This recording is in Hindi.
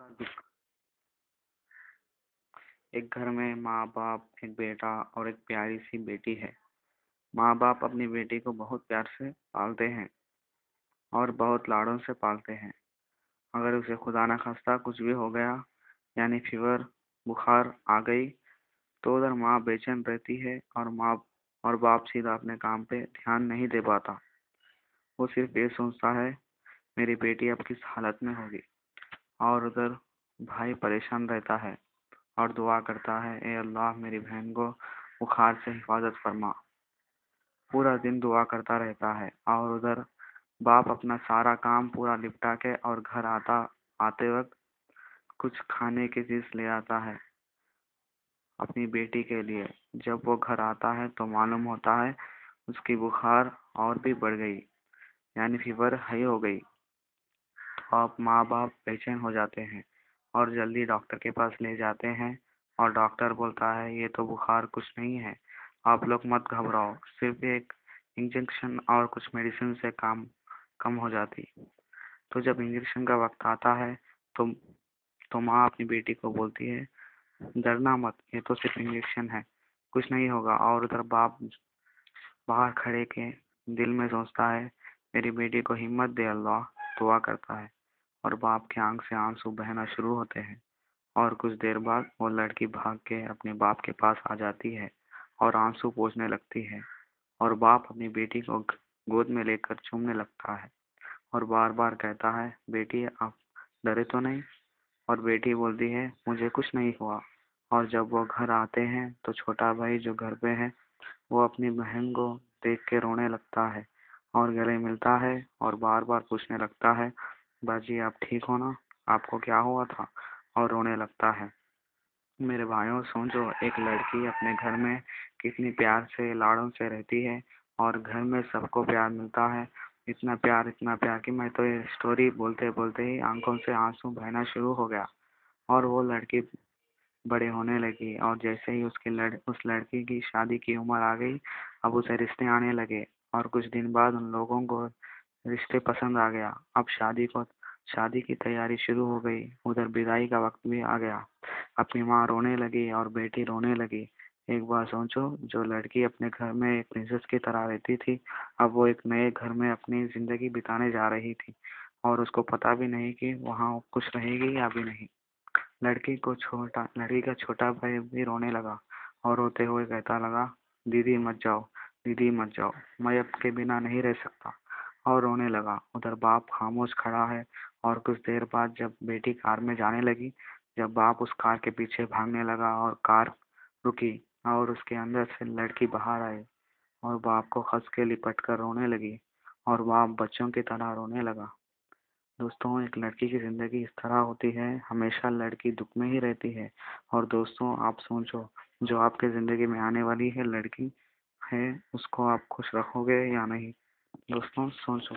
का दुख। एक घर में माँ बाप, एक बेटा और एक प्यारी सी बेटी है। माँ बाप अपनी बेटी को बहुत प्यार से पालते हैं और बहुत लाड़ों से पालते हैं। अगर उसे खुदा न खास्ता कुछ भी हो गया, यानी फीवर, बुखार आ गई, तो उधर माँ बेचैन रहती है और बाप सीधा अपने काम पे ध्यान नहीं दे पाता। वो सिर्फ ये सोचता है, मेरी बेटी अब किस हालत में होगी। और उधर भाई परेशान रहता है और दुआ करता है, ए अल्लाह मेरी बहन को बुखार से हिफाजत फरमा। पूरा दिन दुआ करता रहता है। और उधर बाप अपना सारा काम पूरा निपटा के और घर आते वक्त कुछ खाने की चीज ले आता है अपनी बेटी के लिए। जब वो घर आता है तो मालूम होता है उसकी बुखार और भी बढ़ गई, यानी फीवर हाई हो गई। तो अब माँ बाप बेचैन हो जाते हैं और जल्दी डॉक्टर के पास ले जाते हैं। और डॉक्टर बोलता है, ये तो बुखार कुछ नहीं है, आप लोग मत घबराओ, सिर्फ एक इंजेक्शन और कुछ मेडिसिन से काम कम हो जाती। तो जब इंजेक्शन का वक्त आता है तो माँ अपनी बेटी को बोलती है, डरना मत, ये तो सिर्फ इंजेक्शन है, कुछ नहीं होगा। और उधर बाप बाहर खड़े के दिल में सोचता है, मेरी बेटी को हिम्मत दे अल्लाह। दुआ करता है और बाप की आंख से आंसू बहना शुरू होते हैं। और कुछ देर बाद वो लड़की भाग के अपने बाप के पास आ जाती है और आंसू पोंछने लगती है। और बाप अपनी बेटी को गोद में लेकर चूमने लगता है और बार बार कहता है, बेटी आप डरे तो नहीं। और बेटी बोलती है, मुझे कुछ नहीं हुआ। और जब वो घर आते हैं तो छोटा भाई जो घर पे है, वो अपनी बहन को देख के रोने लगता है और गले मिलता है और बार बार पूछने लगता है, बाजी आप ठीक हो ना, आपको क्या हुआ था। और रोने लगता है। मेरे भाइयों सोचो, एक लड़की अपने घर में कितनी प्यार से लाड़ों से रहती है और घर में सबको प्यार मिलता है। इतना प्यार कि मैं तो ये स्टोरी बोलते बोलते ही आंखों से आंसू बहना शुरू हो गया। और वो लड़की बड़े होने लगी और जैसे ही उस लड़की की शादी की उम्र आ गई, अब उसे रिश्ते आने लगे। और कुछ दिन बाद उन लोगों को रिश्ते पसंद आ गया। अब शादी की तैयारी शुरू हो गई। उधर विदाई का वक्त भी आ गया। अपनी माँ रोने लगी और बेटी रोने लगी। एक बार सोचो, जो लड़की अपने घर में एक प्रिंसेस की तरह रहती थी, अब वो एक नए घर में अपनी जिंदगी बिताने जा रही थी और उसको पता भी नहीं कि वहाँ खुश रहेगी या भी नहीं। लड़की का छोटा भाई भी रोने लगा और रोते हुए कहता लगा, दीदी मत जाओ, दीदी मत जाओ, मैं अब के बिना नहीं रह सकता। और रोने लगा। उधर बाप खामोश खड़ा है। और कुछ देर बाद जब बेटी कार में जाने लगी, जब बाप उस कार के पीछे भागने लगा और कार रुकी और उसके अंदर से लड़की बाहर आई और बाप को हंस के लिपट कर रोने लगी और बाप बच्चों की तरह रोने लगा। दोस्तों, एक लड़की की जिंदगी इस तरह होती है, हमेशा लड़की दुख में ही रहती है। और दोस्तों, आप सोचो, जो आपके जिंदगी में आने वाली है लड़की है, उसको आप खुश रखोगे या नहीं। दोस्तों सोचो।